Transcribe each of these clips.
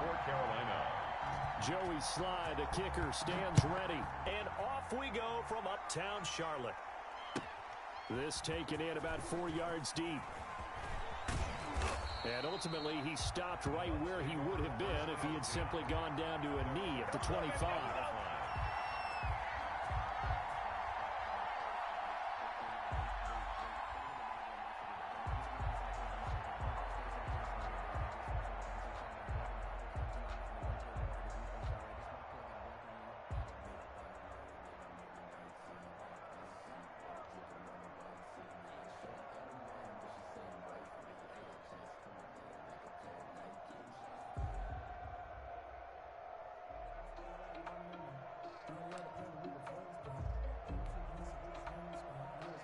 for Carolina. Joey Sly, the kicker, stands ready. And off we go from uptown Charlotte. This taken in about 4 yards deep. And ultimately, he stopped right where he would have been if he had simply gone down to a knee at the 25.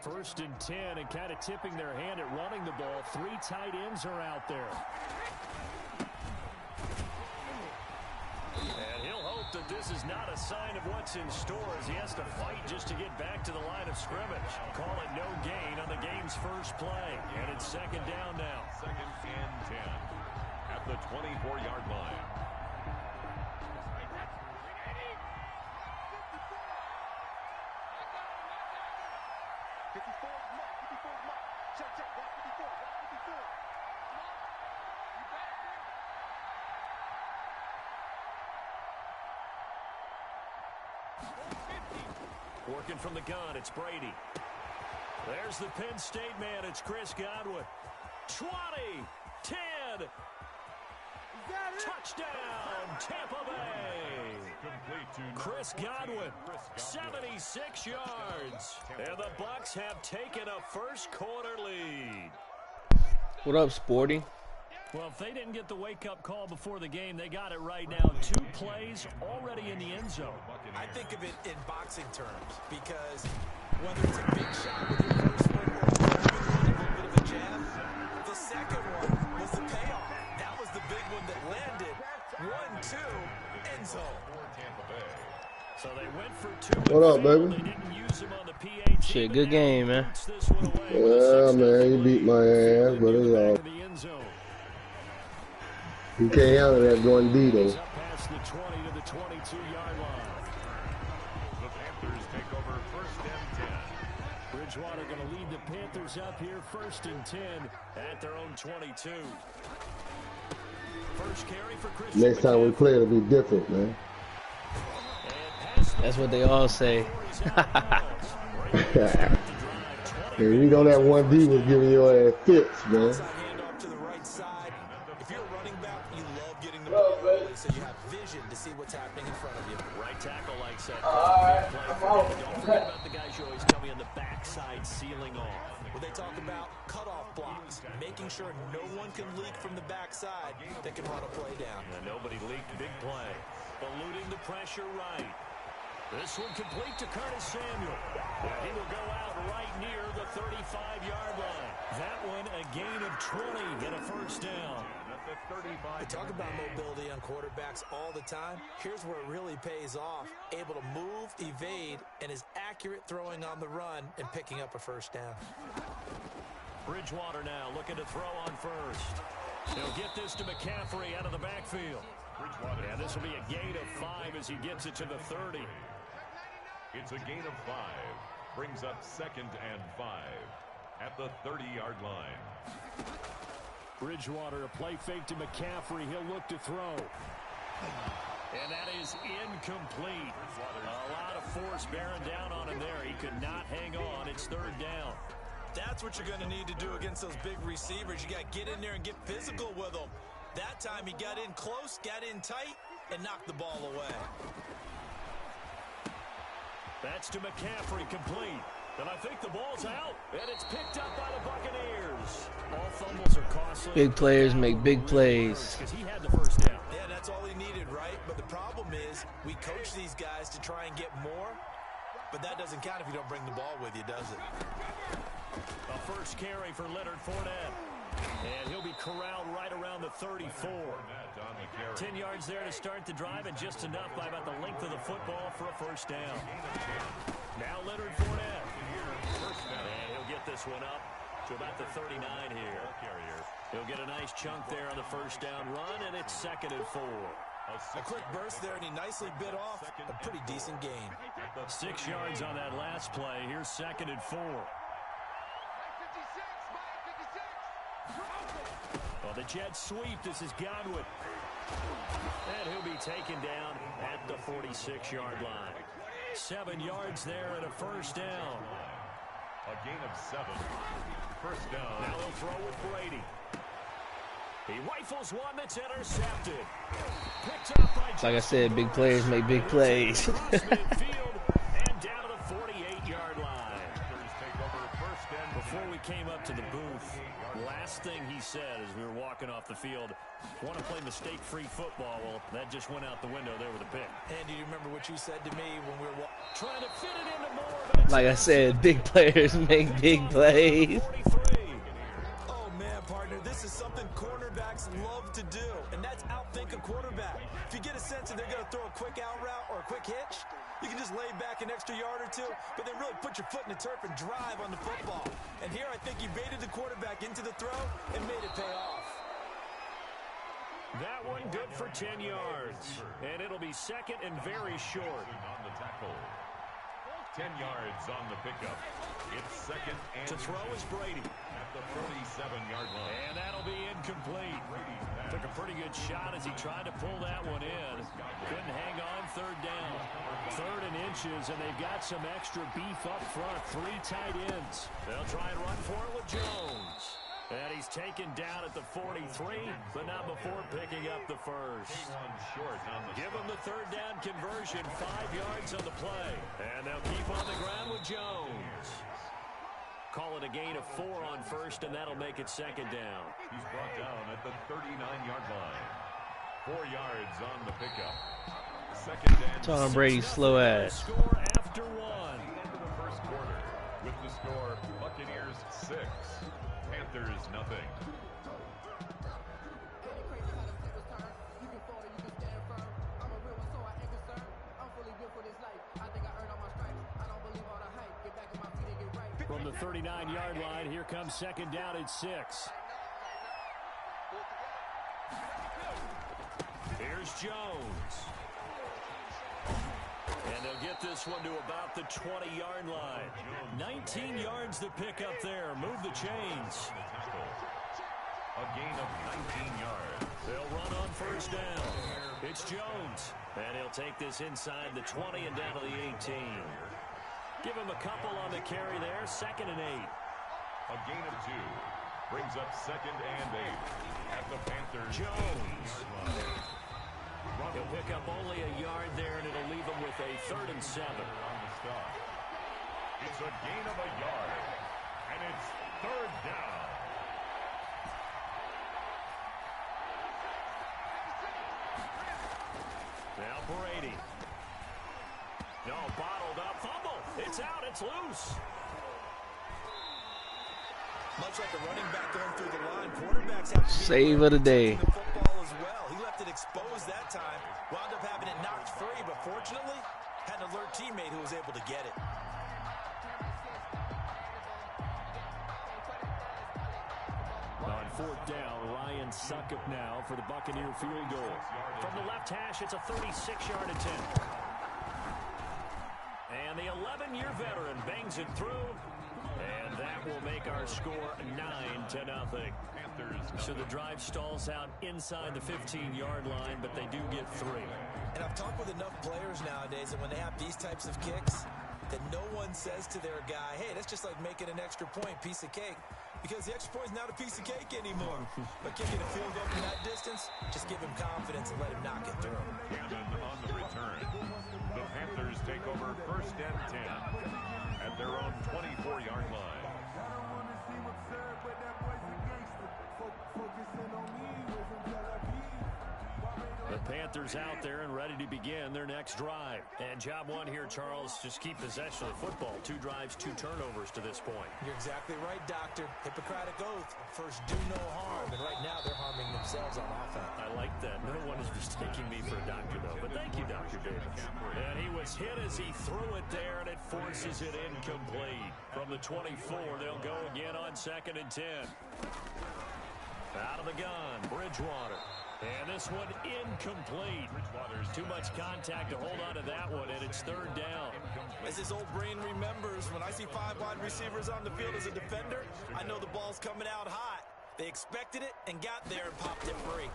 First and 10, and kind of tipping their hand at running the ball. 3 tight ends are out there. And he'll hope that this is not a sign of what's in store as he has to fight just to get back to the line of scrimmage. Call it no gain on the game's first play. And it's second down now. Second and 10 at the 24-yard line. Working from the gun, it's Brady. There's the Penn State man, it's Chris Godwin. 20, 10, touchdown, Tampa Bay. Chris Godwin, 76 yards. And the Bucs have taken a first quarter lead. What up, Sporty? Well, if they didn't get the wake-up call before the game, they got it right now. 2 plays already in the end zone. I think of it in boxing terms because whether it's a big shot with your first one or a little bit of a jab, the second one was the payoff. That was the big one that landed. 1-2, end zone. So they went for 2. What up, baby? They didn't use him on the PAT. Shit, good game, man. Yeah, man, you beat my ass, but it's all. You can't handle that going D, though. Past the 20 to the 22-yard line. The Panthers take over first and 10. Bridgewater going to lead the Panthers up here first and 10 at their own 22. First carry for Chris. Next time we play, it'll be different, man. That's what they all say. And you know that 1D was giving your ass fits, man. So you have vision to see what's happening in front of you. Right tackle likes that. Don't forget about the guys you always tell me on the backside sealing off. When they talk about cutoff blocks, making sure no one can leak from the backside that can run a play down. And nobody leaked big play. Eluding the pressure right. This one complete to Curtis Samuel. And he will go out right near the 35-yard line. That one a gain of 20 and a first down. We talk about mobility on quarterbacks all the time. Here's where it really pays off. Able to move, evade, and is accurate throwing on the run and picking up a first down. Bridgewater now looking to throw on first. He'll get this to McCaffrey out of the backfield. And this will be a gain of 5 as he gets it to the 30. It's a gain of 5. Brings up second and 5 at the 30-yard line. Bridgewater, a play fake to McCaffrey. He'll look to throw. And that is incomplete. A lot of force bearing down on him there. He could not hang on. It's third down. That's what you're going to need to do against those big receivers. You got to get in there and get physical with them. That time he got in close, got in tight, and knocked the ball away. That's to McCaffrey, complete. And I think the ball's out, and it's picked up by the Buccaneers. All fumbles are costly. Big players make big plays. Because he had the first down. Yeah, that's all he needed, right? But the problem is we coach these guys to try and get more, but that doesn't count if you don't bring the ball with you, does it? A first carry for Leonard Fournette. And he'll be corralled right around the 34. 10 yards there to start the drive, and just enough by about the length of the football for a first down. Now Leonard Fournette. And he'll get this one up to about the 39 here. He'll get a nice chunk there on the first down run, and it's 2nd and 4. A quick burst there, and he nicely bit off a pretty decent gain. 6 yards on that last play. Here's 2nd and 4. Well, the Jets sweep. This is Godwin. And he'll be taken down at the 46-yard line. 7 yards there and a first down. A gain of 7. First down. Now they'll throw with Brady. He rifles one that's intercepted. Picked up by Like I said, big players make big plays. midfield and down to the 48-yard line. Before we came up to the booth, last thing he said as we were walking off the field, want to play mistake-free football. Well, that just went out the window there with a pick. And do you remember what you said to me when we were trying to fit it into more? But Like I said, big players make big plays. 43. oh, man, partner, this is something cornerbacks love to do, and that's outthink a quarterback. If you get a sense that they're going to throw a quick out route or a quick hitch, you can just lay back an extra yard or two, but then really put your foot in the turf and drive on the football. And here I think he baited the quarterback into the throw and made it pay off. That one good for 10 yards. And it'll be 2nd and very short. On the tackle. 10 yards on the pickup. It's 2nd and To throw is Brady. at the 47-yard line. And that'll be incomplete. Took a pretty good shot as he tried to pull that one in. Couldn't hang on 3rd down. 3rd and inches, and they've got some extra beef up front. 3 tight ends. They'll try and run for it with Jones. And he's taken down at the 43, but not before picking up the first. Short on the Give him the 3rd down conversion, 5 yards on the play. And they'll keep on the ground with Jones. Call it a gain of 4 on first, and that'll make it 2nd down. He's brought down at the 39-yard line. 4 yards on the pickup. 2nd and Tom Brady's slow ass. Score after 1. into the first quarter. With the score, Buccaneers 6, Panthers nothing. From the 39-yard line, here comes 2nd down at 6. Here's Jones. And they'll get this one to about the 20-yard line. 19 yards to pick up there. Move the chains. A gain of 19 yards. They'll run on first down. It's Jones. And he'll take this inside the 20 and down to the 18. Give him a couple on the carry there. 2nd and 8. A gain of 2. Brings up 2nd and 8 at the Panthers. Jones. He'll pick up only a yard there, and it'll leave him with a 3rd and 7. On the stop. It's a gain of a yard. And it's 3rd down. Now Brady. No, bottled up. Fumble. It's out. It's loose. Much like a running back going through the line, quarterbacks have to be Save of the day. the football as well. He left it exposed that time. Wound up having it knocked free, but fortunately, had an alert teammate who was able to get it. On 4th down, Ryan Suckup now for the Buccaneer field goal. From the left hash, it's a 36-yard attempt. And the 11-year veteran bangs it through. And that will make our score 9-0. So the drive stalls out inside the 15-yard line, but they do get 3. And I've talked with enough players nowadays that when they have these types of kicks, that no one says to their guy, hey, that's just like making an extra point, piece of cake. Because the extra point is not a piece of cake anymore. But kicking a field goal from that distance, just give him confidence and let him knock it through. Cannon on the return. The Panthers take over 1st and 10 at their own 24-yard line. The Panthers out there and ready to begin their next drive. And job one here, Charles, just keep possession of the football. 2 drives, 2 turnovers to this point. You're exactly right, Doctor. Hippocratic oath. First, do no harm. And right now, they're harming themselves on offense. I like that. No one is mistaking me for a doctor, though. But thank you, Dr. Davis. And he was hit as he threw it there, and it forces it incomplete. From the 24, they'll go again on 2nd and 10. Out of the gun, Bridgewater. And this one incomplete. Too much contact to hold on to that one, and it's 3rd down. As his old brain remembers, when I see 5 wide receivers on the field as a defender, I know the ball's coming out hot. They expected it and got there and popped it free.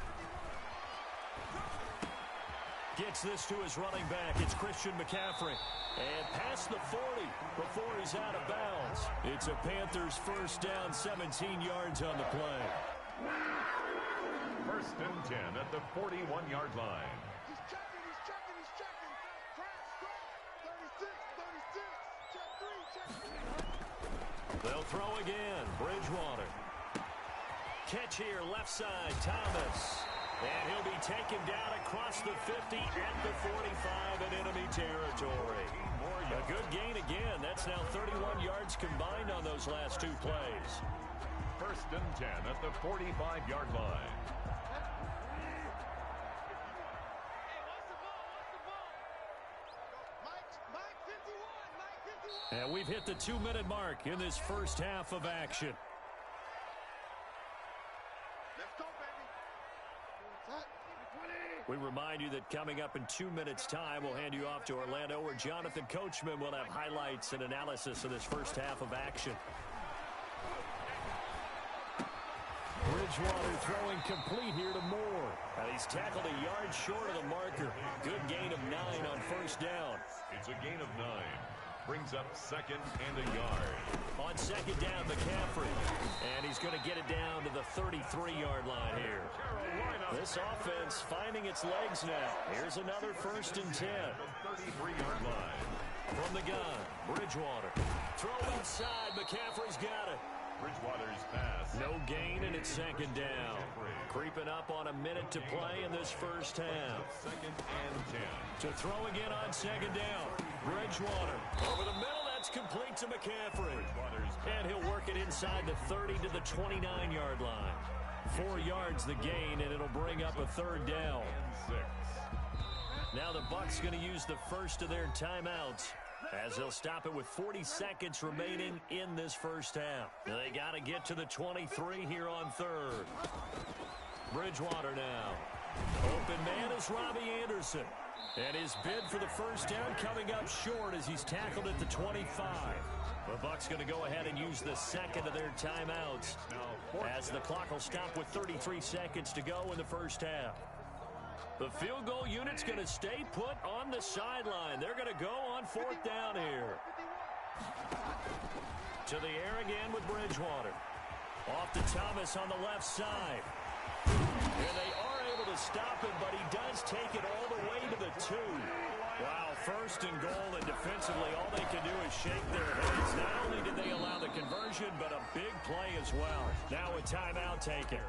Gets this to his running back. It's Christian McCaffrey. And past the 40 before he's out of bounds. It's a Panthers 1st down, 17 yards on the play. 1st and 10 at the 41-yard line. He's checking. Track, 36, check 3. They'll throw again. Bridgewater. Catch here, left side, Thomas. And he'll be taken down across the 50 at the 45 in enemy territory. A good gain again. That's now 31 yards combined on those last 2 plays. 1st and 10 at the 45-yard line. And we've hit the 2-minute mark in this first half of action. Let's go, baby. We remind you that coming up in 2 minutes' time, we'll hand you off to Orlando, where Jonathan Coachman will have highlights and analysis of this first half of action. Bridgewater throwing complete here to Moore. And he's tackled a yard short of the marker. Good gain of 9 on 1st down. It's a gain of 9. Brings up 2nd and a yard. On 2nd down, McCaffrey. And he's going to get it down to the 33-yard line here. This offense finding its legs now. Here's another 1st and 10. 33-yard line. From the gun, Bridgewater. Throw outside, McCaffrey's got it. Bridgewater's pass. No gain, and it's 2nd down. Creeping up on a minute to play in this first half. 2nd and 10. To throw again on 2nd down. Bridgewater. Over the middle, that's complete to McCaffrey. And he'll work it inside the 30 to the 29-yard line. 4 yards the gain, and it'll bring up a 3rd down. Now the Bucs going to use the first of their timeouts, as they'll stop it with 40 seconds remaining in this first half. They got to get to the 23 here on 3rd. Bridgewater now. Open man is Robbie Anderson. And his bid for the first down coming up short as he's tackled at the 25. The Bucs going to go ahead and use the second of their timeouts, as the clock will stop with 33 seconds to go in the first half. The field goal unit's going to stay put on the sideline. They're going to go on 4th down here. To the air again with Bridgewater. Off to Thomas on the left side. And they are able to stop him, but he does take it all the way to the 2. Wow, 1st and goal, and defensively all they can do is shake their heads. Not only did they allow the conversion, but a big play as well. Now a timeout taken.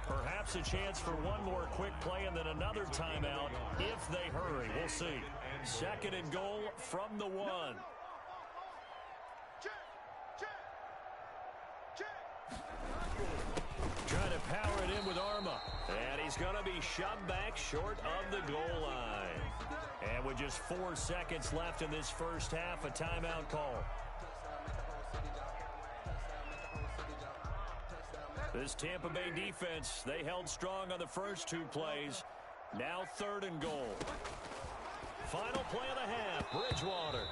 Perhaps a chance for one more quick play and then another timeout if they hurry. We'll see. 2nd and goal from the 1. Trying to power it in with Arma. And he's going to be shoved back short of the goal line. And with just 4 seconds left in this first half, a timeout call. This Tampa Bay defense, they held strong on the first 2 plays. Now 3rd and goal. Final play of the half. Bridgewater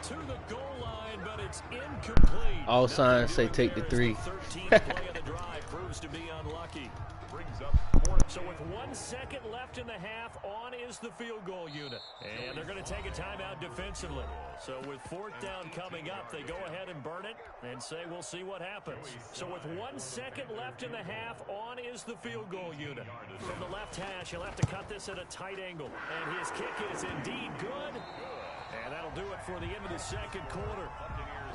to the goal line, but it's incomplete. All signs say take the 3. 13th play of the drive proves to be unlucky. Brings up 4. So with 1 second left in the half, on is the field goal unit. And they're going to take a timeout defensively. So with 4th down coming up, they go ahead and burn it and say we'll see what happens. So with 1 second left in the half, on is the field goal unit. From the left hash, he'll have to cut this at a tight angle. And his kick is indeed good. And that'll do it for the end of the second quarter.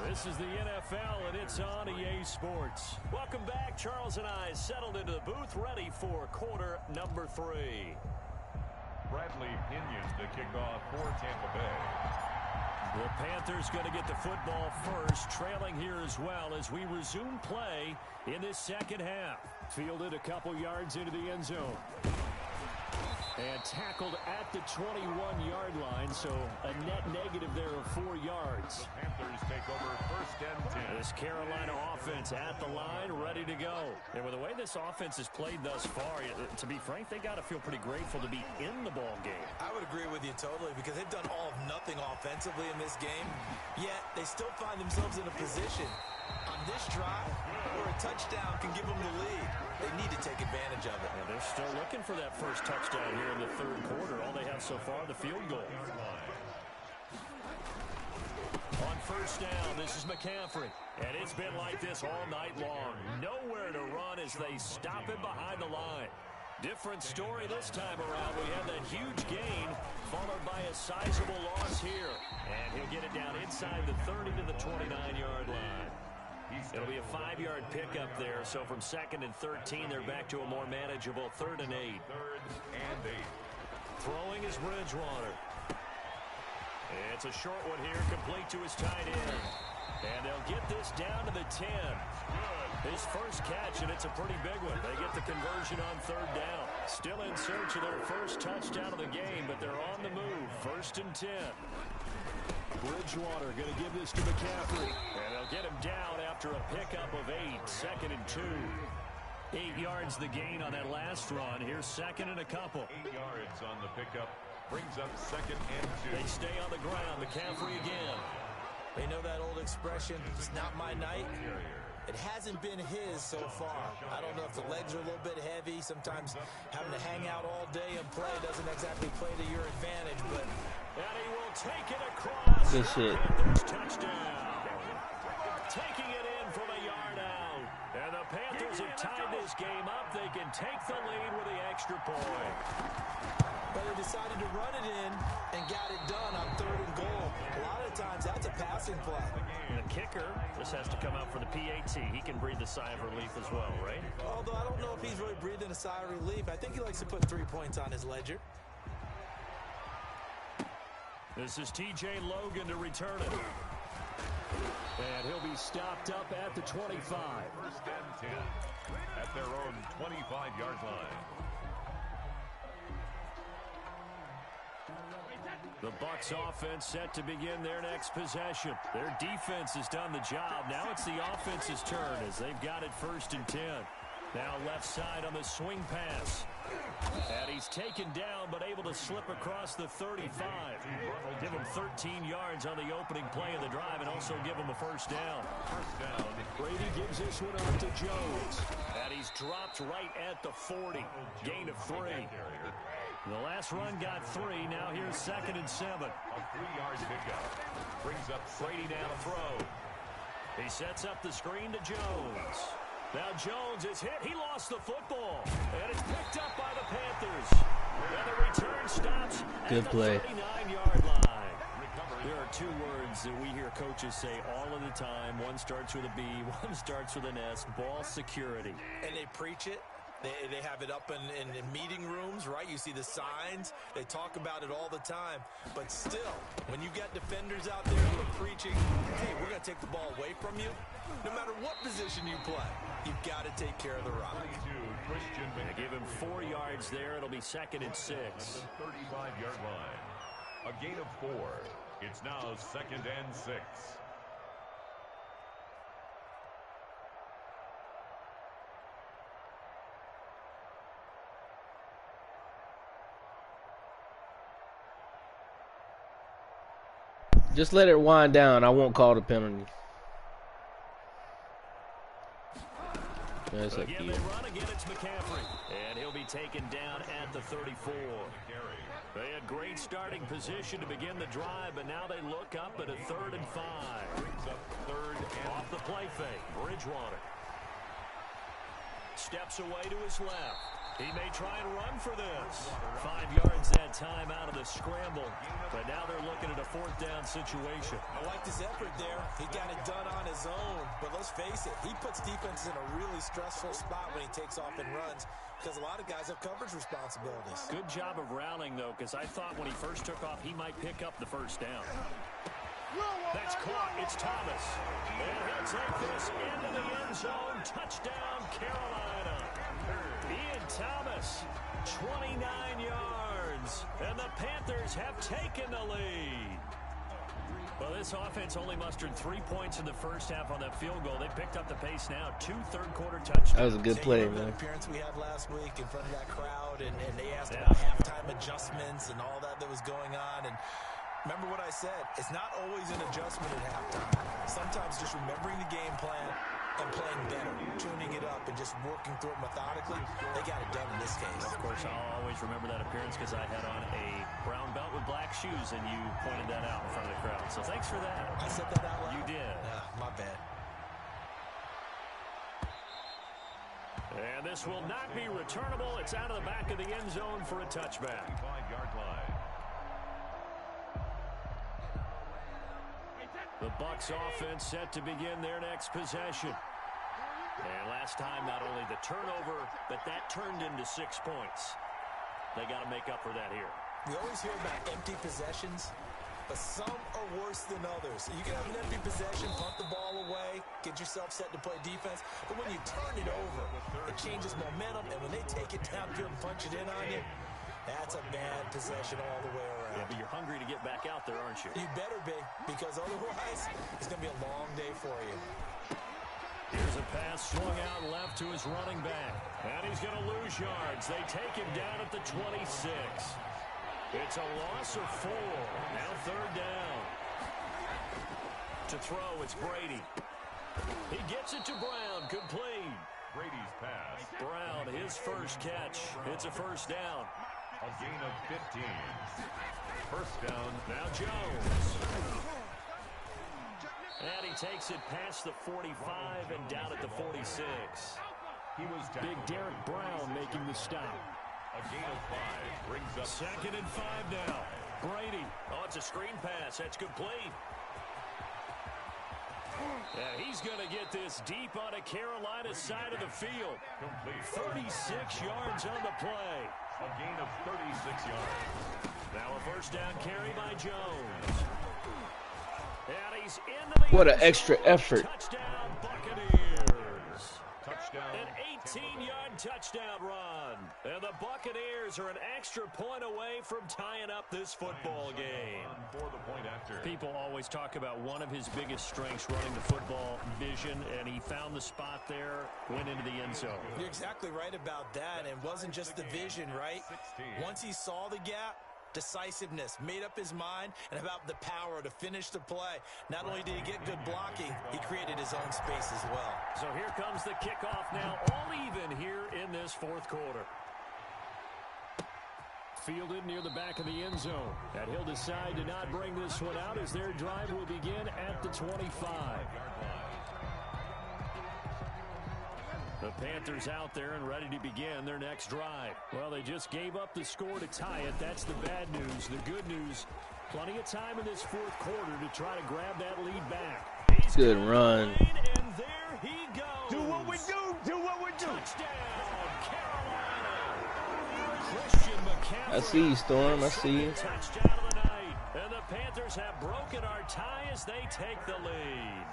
This is the NFL, and it's on EA Sports. Welcome back. Charles and I settled into the booth, ready for quarter number 3. Bradley Pinion to kick off for Tampa Bay. The Panthers going to get the football first, trailing here as well as we resume play in this second half. Fielded a couple yards into the end zone. And tackled at the 21-yard line, so a net negative there of 4 yards. The Panthers take over first and 10. This Carolina offense at the line, ready to go. And with the way this offense has played thus far, to be frank, they got to feel pretty grateful to be in the ball game. I would agree with you totally because they've done all of nothing offensively in this game, yet they still find themselves in a position on this drive where a touchdown can give them the lead. They need to take advantage of it. And they're still looking for that first touchdown here in the third quarter. All they have so far, the field goal. On first down, this is McCaffrey. And it's been like this all night long. Nowhere to run as they stop him behind the line. Different story this time around. We had that huge gain followed by a sizable loss here. And he'll get it down inside the 30 to the 29-yard line. It'll be a 5-yard pickup there. So from 2nd and 13, they're back to a more manageable 3rd and 8. 3rd and 8. Throwing is Bridgewater. It's a short one here, complete to his tight end. And they'll get this down to the 10. His first catch, and it's a pretty big one. They get the conversion on 3rd down. Still in search of their first touchdown of the game, but they're on the move. 1st and 10. Bridgewater going to give this to McCaffrey. And they'll get him down after a pickup of 8. 2nd and 2. 8 yards the gain on that last run. Here's 2nd and a couple. 8 yards on the pickup. Brings up 2nd and 2. They stay on the ground. McCaffrey again. They know that old expression, it's not my night. It hasn't been his so far. I don't know if the legs are a little bit heavy. Sometimes having to hang out all day and play doesn't exactly play to your advantage, but... And he will take it across. Good shit. Panthers touchdown. Taking it in from a yard out. And the Panthers have tied this game up. They can take the lead with the extra point. But they decided to run it in and got it done on 3rd and goal. A lot of times that's a passing play. And the kicker just has to come out for the PAT. He can breathe a sigh of relief as well, right? Although I don't know if he's really breathing a sigh of relief. I think he likes to put 3 points on his ledger. This is T.J. Logan to return it. And he'll be stopped up at the 25. 1st and 10 at their own 25-yard line. The Bucs offense set to begin their next possession. Their defense has done the job. Now it's the offense's turn as they've got it 1st and 10. Now left side on the swing pass. And he's taken down but able to slip across the 35. Give him 13 yards on the opening play of the drive and also give him a 1st down. 1st down. Brady gives this one off to Jones. And he's dropped right at the 40. Gain of 3. The last run got 3. Now here's 2nd and 7. A 3-yard pickup. Brings up Brady down to throw. He sets up the screen to Jones. Now Jones is hit. He lost the football. And it's picked up by the Panthers. And the return stops Good at play. the 39-yard line. There are 2 words that we hear coaches say all of the time. One starts with a B, one starts with an S. Ball security. And they preach it. They have it up in meeting rooms, right? You see the signs. They talk about it all the time. But still, when you got defenders out there who are preaching, hey, we're going to take the ball away from you, no matter what position you play, you've got to take care of the rock. They give him 4 yards there. It'll be 2nd and 6. 35-yard line. A gain of 4. It's now 2nd and 6. Just let it wind down. I won't call the penalty. That's up to Again, you. they run again. It's McCaffrey. And he'll be taken down at the 34. They had great starting position to begin the drive, but now they look up at a 3rd and 5. Brings up 3rd and Off the play fake, Bridgewater. Steps away to his left. He may try and run for this. 5 yards that time out of the scramble. But now they're looking at a 4th down situation. I liked his effort there. He got it done on his own. But let's face it, he puts defenses in a really stressful spot when he takes off and runs because a lot of guys have coverage responsibilities. Good job of rallying, though, because I thought when he first took off, he might pick up the 1st down. That's caught. It's Thomas. And he'll take this into the end zone. Touchdown, Carolina. Ian Thomas, 29 yards. And the Panthers have taken the lead. Well, this offense only mustered 3 points in the first half on that field goal. They picked up the pace now. 2 third-quarter touchdowns. That was a good play, man. That appearance we had last week in front of that crowd, and they asked about halftime adjustments and all that was going on. And remember what I said. It's not always an adjustment at halftime. Sometimes just remembering the game plan and playing better, tuning it up, and just working through it methodically. They got it done in this case. Of course, I'll always remember that appearance because I had on a brown belt with black shoes, and you pointed that out in front of the crowd. So thanks for that. I said that out loud? You did. My bad. And this will not be returnable. It's out of the back of the end zone for a touchback. 5-yard line. The Bucs offense set to begin their next possession. And last time, not only the turnover, but that turned into 6 points. They got to make up for that here. We always hear about empty possessions, but some are worse than others. You can have an empty possession, punt the ball away, get yourself set to play defense, but when you turn it over, it changes momentum, and when they take it downfield and punch it in on you, that's a bad possession all the way around. Yeah, but you're hungry to get back out there, aren't you? You better be, because otherwise, it's going to be a long day for you. Here's a pass swung out left to his running back. And he's going to lose yards. They take him down at the 26. It's a loss of 4. Now 3rd down. To throw, it's Brady. He gets it to Brown. Complete. Brady's pass. Brown, his first catch. It's a 1st down. A gain of 15. 1st down. Now Jones. And he takes it past the 45 and down at the 46. He was Big Derek Brown making the stop. a gain of 5 brings up 2nd and 5 now. Brady. Oh, it's a screen pass. That's complete. And he's going to get this deep on a Carolina side of the field. complete. 36 yards on the play. A gain of 36 yards. Now a 1st down carry by Jones. And he's into the What an end zone. extra effort. Touchdown, Buccaneers. Touchdown. An 18-yard touchdown run. And the Buccaneers are an extra point away from tying up this football game. For the point after. People always talk about one of his biggest strengths running the football, vision, and he found the spot there, went into the end zone. You're exactly right about that. And it wasn't just the vision, right? Once he saw the gap, decisiveness, made up his mind, and about the power to finish the play. Not only did he get good blocking, he created his own space as well. So here comes the kickoff now, all even here in this 4th quarter. Fielded near the back of the end zone. And he'll decide to not bring this one out as their drive will begin at the 25. The Panthers out there and ready to begin their next drive. Well, they just gave up the score to tie it. That's the bad news. The good news, plenty of time in this 4th quarter to try to grab that lead back. He's Good run. And there he goes. Do what we do. Do what we do. Touchdown, Carolina. Christian McCaffrey. I see you, Storm. I see you. Touchdown of the night. And the Panthers have broken our tie as they take the lead.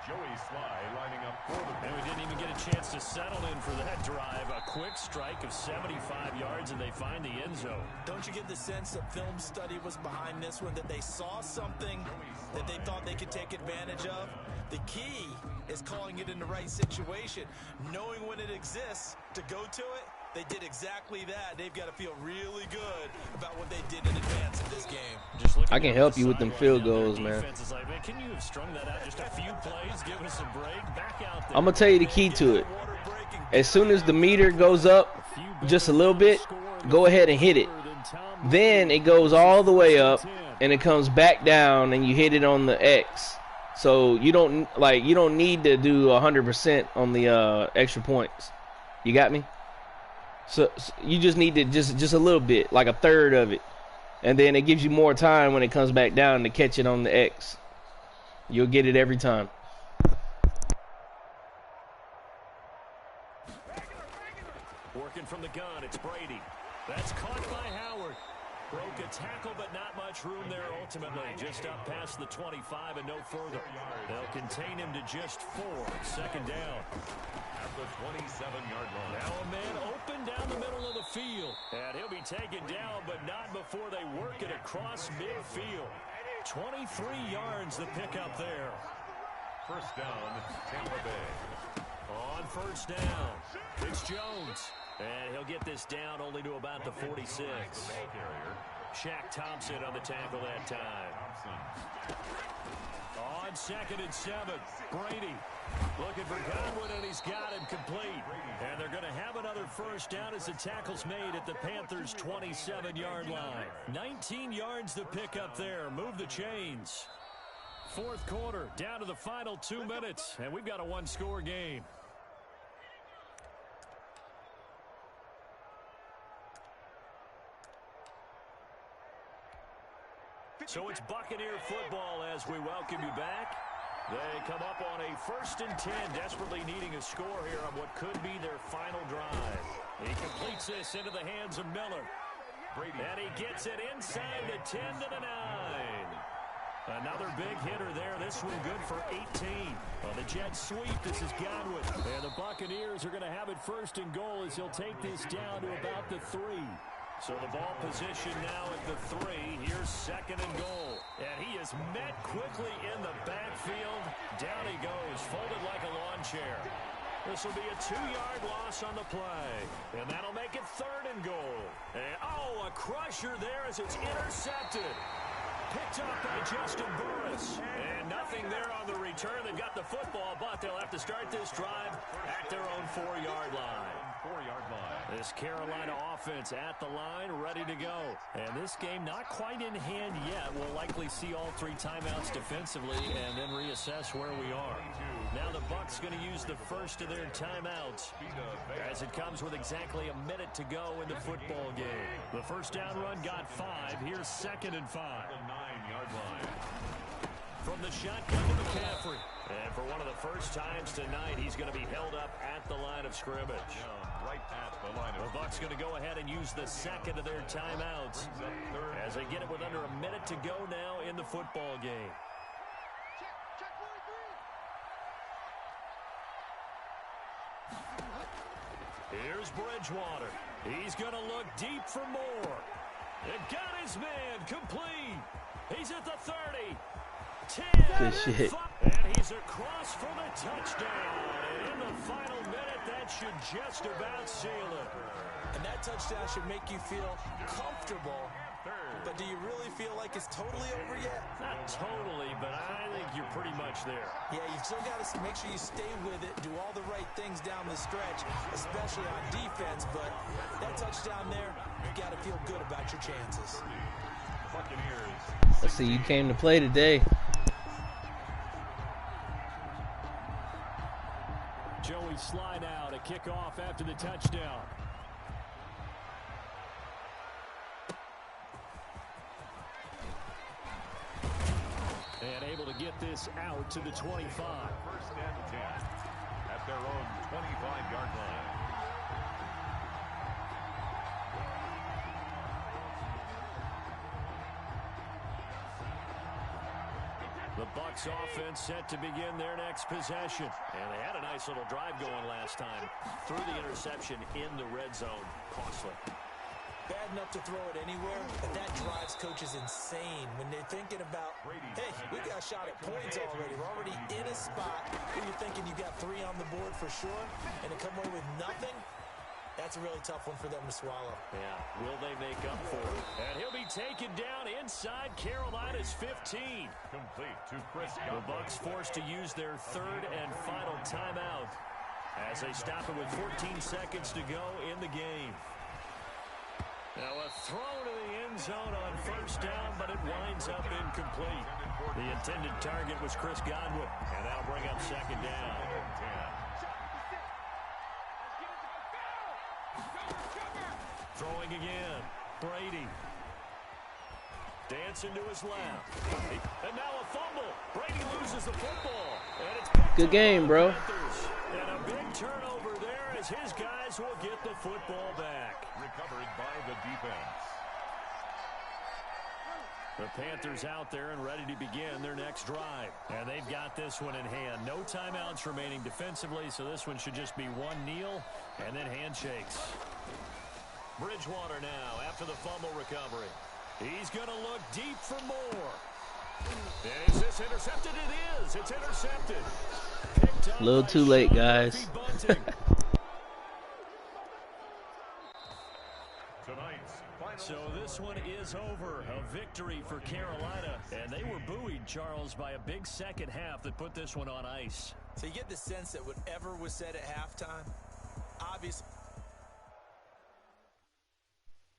Joey Sly lining up for the And we didn't even get a chance to settle in for that drive. A quick strike of 75 yards, and they find the end zone. Don't you get the sense that film study was behind this one, that they saw something that they thought they could take advantage of? The key is calling it in the right situation, knowing when it exists to go to it. They did exactly that. They've got to feel really good about what they did in advance of this game. I can help you with them field goals, man. Like, man, can you have strung that out just a few plays, give us a break, back out there. I'm going to tell you the key to it. As soon as the meter goes up just a little bit, go ahead and hit it. Then it goes all the way up, and it comes back down, and you hit it on the X. So you don't need to do 100% on the extra points. You got me? So you just need to just a little bit, like a third of it. And then it gives you more time when it comes back down to catch it on the X. You'll get it every time. Working from the gun, it's Brady. That's caught by Howard. Broke a tackle, but not much room there ultimately. Just up past the 25 and no further. They'll contain him to just 4. Second down. At the 27-yard line. Now a man open down the middle of the field. And he'll be taken down, but not before they work it across midfield. 23 yards the pickup there. First down, Tampa Bay. On first down, it's Jones. And he'll get this down only to about the 46. Shaq Thompson on the tackle that time. On 2nd and 7, Brady looking for Godwin, and he's got him complete. And they're going to have another first down as the tackle's made at the Panthers' 27-yard line. 19 yards to pick up there. Move the chains. Fourth quarter, down to the final 2 minutes, and we've got a one-score game. So it's Buccaneer football as we welcome you back. They come up on a 1st and 10, desperately needing a score here on what could be their final drive. He completes this into the hands of Miller. And he gets it inside the 10 to the 9. Another big hitter there. This one good for 18. On the jet sweep, this is Godwin. And the Buccaneers are going to have it 1st and goal as he'll take this down to about the 3. So the ball position now at the 3. Here's 2nd and goal. And he is met quickly in the backfield. Down he goes, folded like a lawn chair. This will be a 2-yard loss on the play. And that'll make it 3rd and goal. And, a crusher there as it's intercepted. Picked up by Justin Burris. And nothing there on the return. They've got the football, but they'll have to start this drive at their own 4-yard line. 4-yard line. This Carolina offense at the line, ready to go. And this game not quite in hand yet. We'll likely see all 3 timeouts defensively and then reassess where we are. Now the Bucs going to use the first of their timeouts as it comes with exactly a minute to go in the football game. The first down run got 5. Here's 2nd and 5. The 9-yard line. From the shotgun to McCaffrey. And for one of the first times tonight, he's going to be held up at the line of scrimmage. Right at the line of The Bucs going to go ahead and use the 2nd of their timeouts as they get it with under a minute to go now in the football game. Here's Bridgewater. He's going to look deep for more. And got his man complete. He's at the 30. 10. Good shit. And he's across for the touchdown. And in the final minute, that should just about seal it. And that touchdown should make you feel comfortable. But do you really feel like it's totally over yet? Not totally, but I think you're pretty much there. Yeah, you still got to make sure you stay with it, do all the right things down the stretch, especially on defense. But that touchdown there, you got to feel good about your chances. Buccaneers. Let's see, you came to play today. Joey slide out, a kickoff after the touchdown. And able to get this out to the 25. First and 10 at their own 25-yard line. The Bucs offense set to begin their next possession. And they had a nice little drive going last time. Threw the interception in the red zone. Costly. Bad enough to throw it anywhere, but that drives coaches insane when they're thinking about, hey, we got a shot at points already. We're already in a spot where you're thinking you got 3 on the board for sure, and to come away with nothing, that's a really tough one for them to swallow. Yeah, will they make up for it? And he'll be taken down inside Carolina's 15. Complete to Chris The Godwin. Bucs forced to use their 3rd and final timeout as they stop it with 14 seconds to go in the game. Now a throw to the end zone on first down, but it winds up incomplete. The intended target was Chris Godwin, and that'll bring up 2nd down. Throwing again. Brady. Dancing to his left. And now a fumble. Brady loses the football. And it's picked Good game, bro. And a big turnover there as his guys will get the football back. Recovered by the defense. The Panthers out there and ready to begin their next drive. And they've got this one in hand. No timeouts remaining defensively, so this one should just be one kneel and then handshakes. Bridgewater now after the fumble recovery. He's going to look deep for more. And is this intercepted? It is. It's intercepted. A little too late, guys. So this one is over. A victory for Carolina. And they were buoyed, Charles, by a big second half that put this one on ice. So you get the sense that whatever was said at halftime, obviously